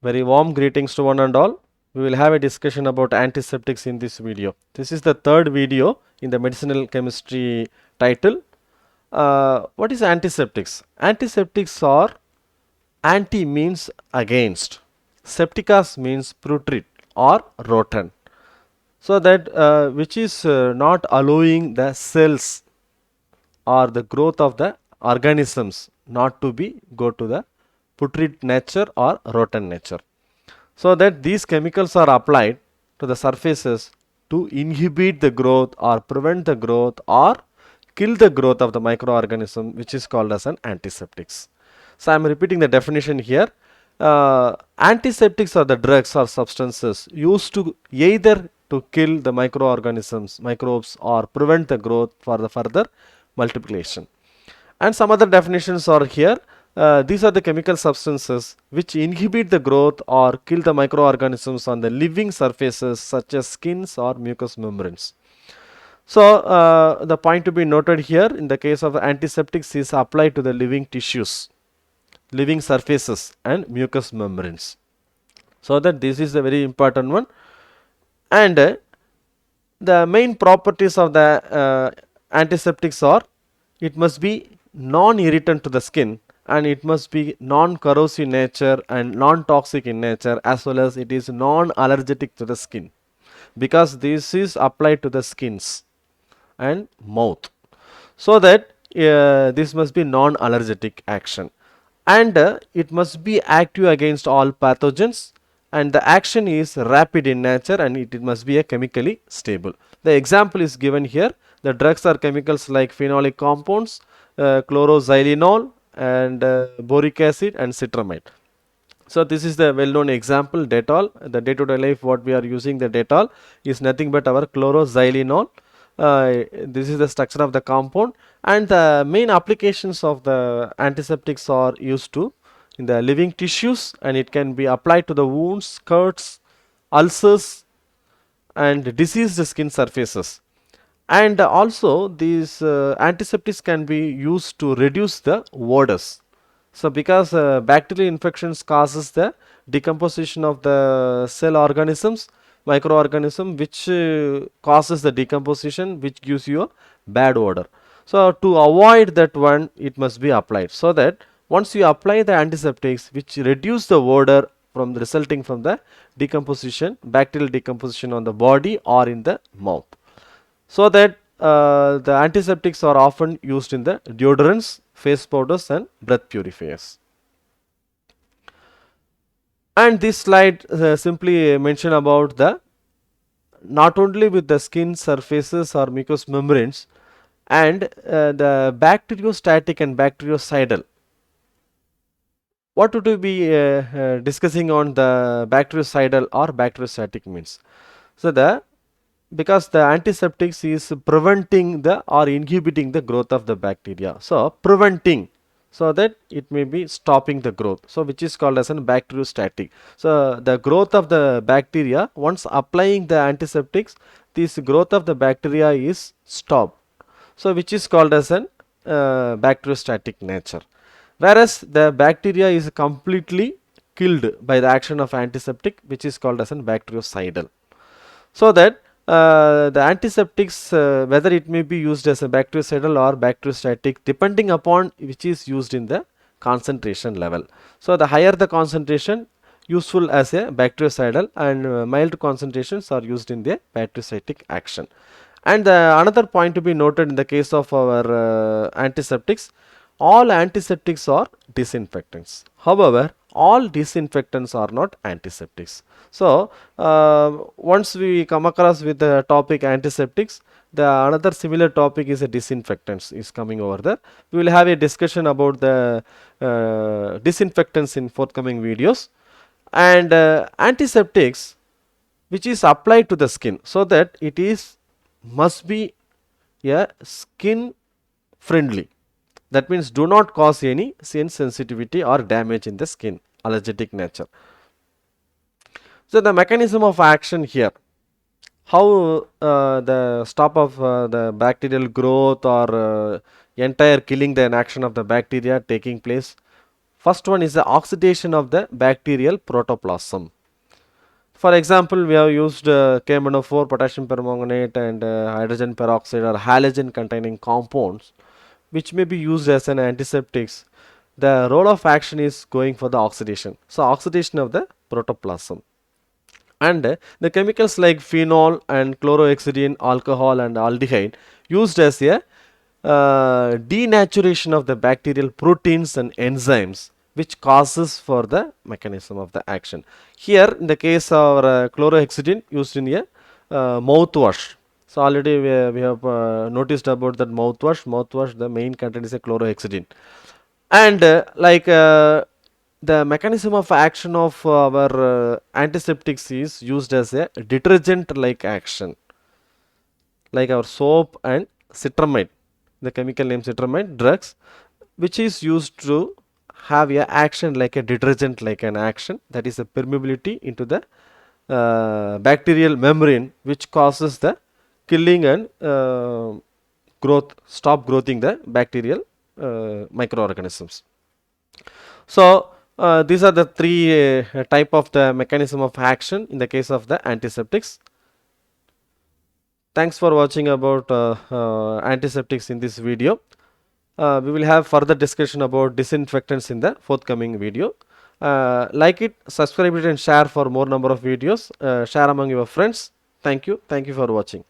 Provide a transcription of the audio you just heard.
Very warm greetings to one and all. We will have a discussion about antiseptics in this video. This is the third video in the medicinal chemistry title. What is antiseptics? Antiseptics are anti means against. Septicas means putrid or rotten. So that which is not allowing the cells or the growth of the organisms not to be go to the putrid nature or rotten nature. So that these chemicals are applied to the surfaces to inhibit the growth or prevent the growth or kill the growth of the microorganism, which is called as an antiseptics. So I am repeating the definition here. Antiseptics are the drugs or substances used to either to kill the microorganisms, microbes, or prevent the growth for the further multiplication. And some other definitions are here. These are the chemical substances which inhibit the growth or kill the microorganisms on the living surfaces such as skins or mucous membranes. So the point to be noted here in the case of antiseptics is applied to the living tissues, living surfaces and mucous membranes. So that this is a very important one. And the main properties of the antiseptics are it must be non-irritant to the skin, and it must be non-corrosive nature and non-toxic in nature, as well as it is non-allergic to the skin, because this is applied to the skins and mouth. So that this must be non-allergic action, and it must be active against all pathogens, and the action is rapid in nature, and it must be a chemically stable. The example is given here. The drugs are chemicals like phenolic compounds, chloroxylenol, and boric acid and citramide. So this is the well-known example, Dettol. The day-to-day life what we are using the Dettol is nothing but our chloroxylenol. This is the structure of the compound, and the main applications of the antiseptics are used to in the living tissues, and it can be applied to the wounds, cuts, ulcers, and diseased skin surfaces. And also these antiseptics can be used to reduce the odors. So because bacterial infections causes the decomposition of the cell organisms, microorganism, which causes the decomposition, which gives you a bad odor. So to avoid that one, it must be applied, so that once you apply the antiseptics which reduce the odor from the resulting from the decomposition, bacterial decomposition on the body or in the mouth. So that the antiseptics are often used in the deodorants, face powders, and breath purifiers. And this slide simply mention about the not only with the skin surfaces or mucous membranes, and the bacteriostatic and bactericidal. What would we be discussing on the bactericidal or bacteriostatic means? So the because the antiseptics is preventing the or inhibiting the growth of the bacteria. So preventing, so that it may be stopping the growth, so which is called as an bacteriostatic. So the growth of the bacteria, once applying the antiseptics, this growth of the bacteria is stopped, so which is called as an bacteriostatic nature. Whereas the bacteria is completely killed by the action of antiseptic, which is called as an bactericidal. So that the antiseptics, whether it may be used as a bactericidal or bacteriostatic, depending upon which is used in the concentration level. So the higher the concentration, useful as a bactericidal, and mild concentrations are used in the bacteriostatic action. And another point to be noted in the case of our antiseptics, all antiseptics are disinfectants. However, all disinfectants are not antiseptics. So once we come across with the topic antiseptics, the another similar topic is a disinfectants is coming over there. We will have a discussion about the disinfectants in forthcoming videos. And antiseptics which is applied to the skin, so that it is must be a skin friendly. That means do not cause any skin sensitivity or damage in the skin, allergic nature. So the mechanism of action here, how the stop of the bacterial growth or entire killing the action of the bacteria taking place. First one is the oxidation of the bacterial protoplasm. For example, we have used KMnO4, potassium permanganate, and hydrogen peroxide or halogen containing compounds which may be used as an antiseptics. The role of action is going for the oxidation. So, oxidation of the protoplasm. And the chemicals like phenol and chlorohexidine, alcohol, and aldehyde used as a denaturation of the bacterial proteins and enzymes which causes for the mechanism of the action. Here in the case of chlorohexidine used in a mouthwash. So already we have noticed about that mouthwash the main content is a chlorohexidine. And the mechanism of action of our antiseptics is used as a detergent like action, like our soap and citramide, the chemical name citramide drugs, which is used to have a action like a detergent like an action, that is a permeability into the bacterial membrane which causes the killing and stop growing the bacterial microorganisms. So these are the three type of the mechanism of action in the case of the antiseptics. Thanks for watching about antiseptics in this video. We will have further discussion about disinfectants in the forthcoming video. Like it, subscribe it and share for more number of videos. Share among your friends. Thank you for watching.